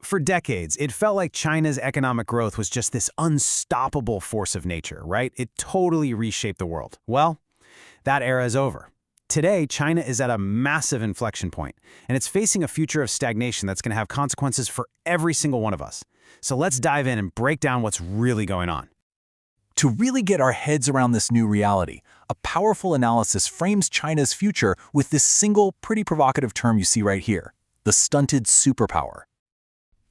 For decades, it felt like China's economic growth was just this unstoppable force of nature, right? It totally reshaped the world. Well, that era is over. Today, China is at a massive inflection point, and it's facing a future of stagnation that's going to have consequences for every single one of us. So let's dive in and break down what's really going on. To really get our heads around this new reality, a powerful analysis frames China's future with this single, pretty provocative term you see right here, the stunted superpower.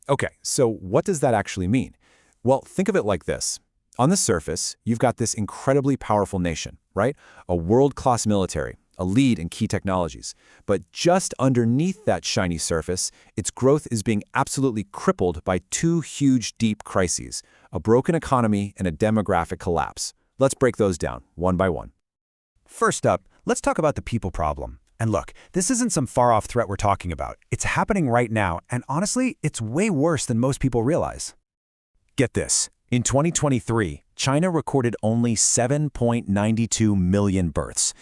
Okay, so what does that actually mean? Well, think of it like this. On the surface, you've got this incredibly powerful nation, right? A world-class military, a lead in key technologies. But just underneath that shiny surface, its growth is being absolutely crippled by two huge, deep crises, a broken economy and a demographic collapse. Let's break those down, one by one. First up, let's talk about the people problem. And look, this isn't some far-off threat we're talking about. It's happening right now, and honestly, it's way worse than most people realize. Get this. In 2023, China recorded only 7.92 million births.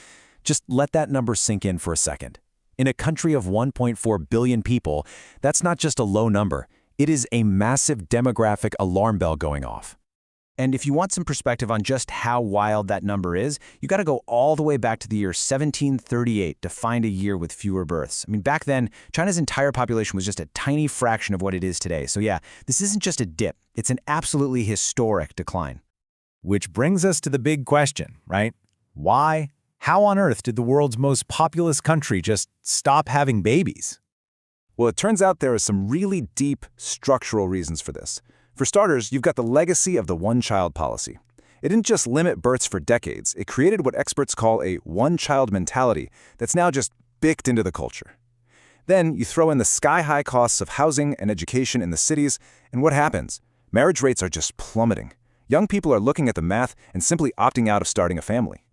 Just let that number sink in for a second. In a country of 1.4 billion people, that's not just a low number. It is a massive demographic alarm bell going off. And if you want some perspective on just how wild that number is, you got to go all the way back to the year 1738 to find a year with fewer births. I mean, back then, China's entire population was just a tiny fraction of what it is today. So yeah, this isn't just a dip. It's an absolutely historic decline. Which brings us to the big question, right? Why? How on earth did the world's most populous country just stop having babies? Well, it turns out there are some really deep structural reasons for this. For starters, you've got the legacy of the one-child policy. It didn't just limit births for decades, it created what experts call a one-child mentality that's now just baked into the culture. Then you throw in the sky-high costs of housing and education in the cities, and what happens? Marriage rates are just plummeting. Young people are looking at the math and simply opting out of starting a family.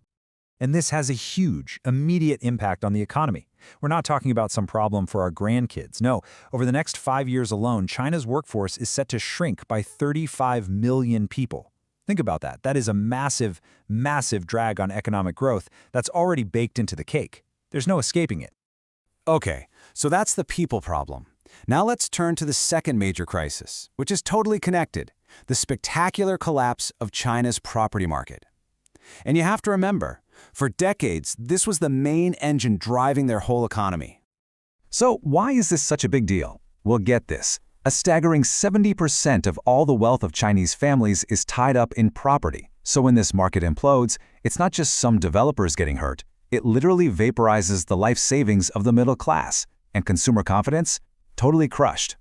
And this has a huge, immediate impact on the economy. We're not talking about some problem for our grandkids. No, over the next 5 years alone, China's workforce is set to shrink by 35 million people. Think about that. That is a massive, massive drag on economic growth that's already baked into the cake. There's no escaping it. Okay, so that's the people problem. Now let's turn to the second major crisis, which is totally connected, the spectacular collapse of China's property market. And you have to remember, for decades, this was the main engine driving their whole economy. So why is this such a big deal? Well, get this. A staggering 70% of all the wealth of Chinese families is tied up in property. So when this market implodes, it's not just some developers getting hurt. It literally vaporizes the life savings of the middle class. And consumer confidence? Totally crushed.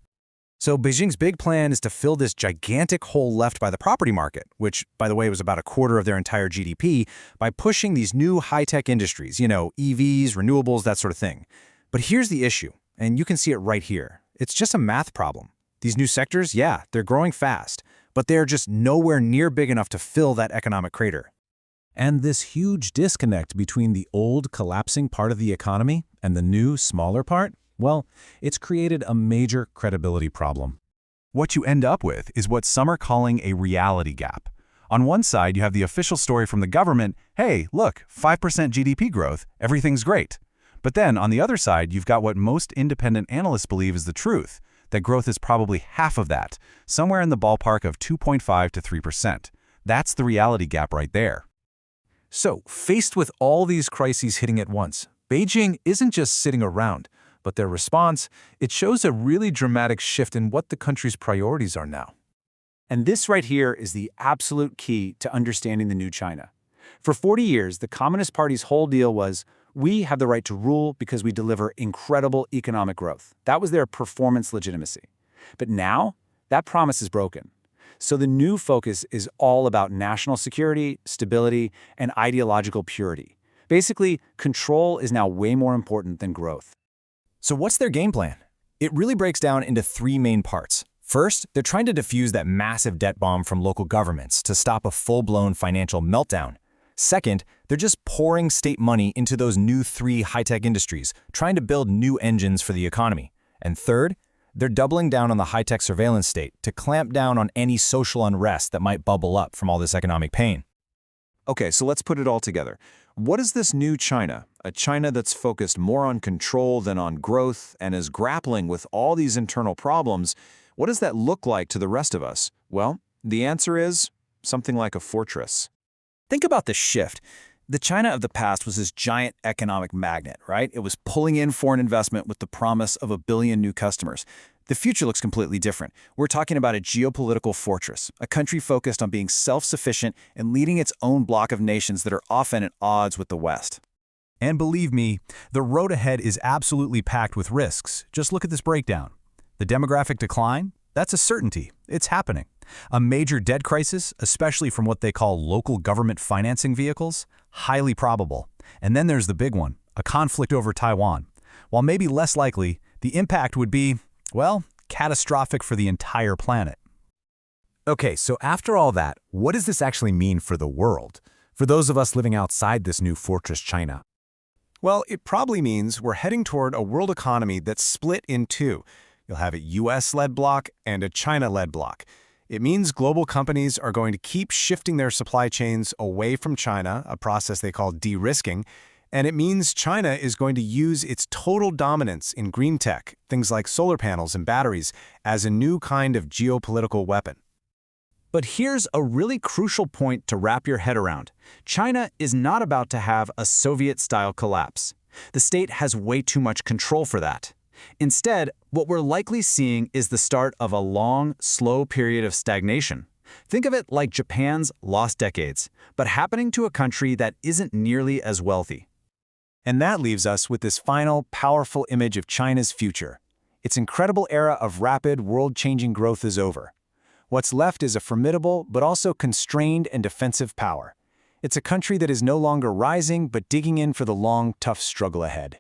So Beijing's big plan is to fill this gigantic hole left by the property market, which, by the way, was about a quarter of their entire GDP, by pushing these new high-tech industries, EVs, renewables, that sort of thing. But here's the issue, and you can see it right here. It's just a math problem. These new sectors, yeah, they're growing fast, but they're just nowhere near big enough to fill that economic crater. And this huge disconnect between the old, collapsing part of the economy and the new, smaller part? Well, it's created a major credibility problem. What you end up with is what some are calling a reality gap. On one side, you have the official story from the government, hey, look, 5% GDP growth, everything's great. But then, on the other side, you've got what most independent analysts believe is the truth, that growth is probably half of that, somewhere in the ballpark of 2.5 to 3%. That's the reality gap right there. So, faced with all these crises hitting at once, Beijing isn't just sitting around. But their response, it shows a really dramatic shift in what the country's priorities are now. And this right here is the absolute key to understanding the new China. For 40 years, the Communist Party's whole deal was, we have the right to rule because we deliver incredible economic growth. That was their performance legitimacy. But now, that promise is broken. So the new focus is all about national security, stability, and ideological purity. Basically, control is now way more important than growth. So what's their game plan? It really breaks down into three main parts. First, they're trying to defuse that massive debt bomb from local governments to stop a full-blown financial meltdown. Second, they're just pouring state money into those new three high-tech industries, trying to build new engines for the economy. And third, they're doubling down on the high-tech surveillance state to clamp down on any social unrest that might bubble up from all this economic pain. Okay, so let's put it all together. What is this new China? A China that's focused more on control than on growth and is grappling with all these internal problems. What does that look like to the rest of us? Well, the answer is something like a fortress. Think about the shift. The China of the past was this giant economic magnet, right? It was pulling in foreign investment with the promise of 1 billion new customers. The future looks completely different. We're talking about a geopolitical fortress, a country focused on being self-sufficient and leading its own block of nations that are often at odds with the West. And believe me, the road ahead is absolutely packed with risks. Just look at this breakdown. The demographic decline? That's a certainty. It's happening. A major debt crisis, especially from what they call local government financing vehicles? Highly probable. And then there's the big one, a conflict over Taiwan. While maybe less likely, the impact would be, well, catastrophic for the entire planet. Okay, so after all that, what does this actually mean for the world? For those of us living outside this new fortress China? Well, it probably means we're heading toward a world economy that's split in two. You'll have a US-led bloc and a China-led bloc. It means global companies are going to keep shifting their supply chains away from China, a process they call de-risking, and it means China is going to use its total dominance in green tech, things like solar panels and batteries, as a new kind of geopolitical weapon. But here's a really crucial point to wrap your head around. China is not about to have a Soviet-style collapse. The state has way too much control for that. Instead, what we're likely seeing is the start of a long, slow period of stagnation. Think of it like Japan's lost decades, but happening to a country that isn't nearly as wealthy. And that leaves us with this final, powerful image of China's future. Its incredible era of rapid, world-changing growth is over. What's left is a formidable, but also constrained and defensive power. It's a country that is no longer rising, but digging in for the long, tough struggle ahead.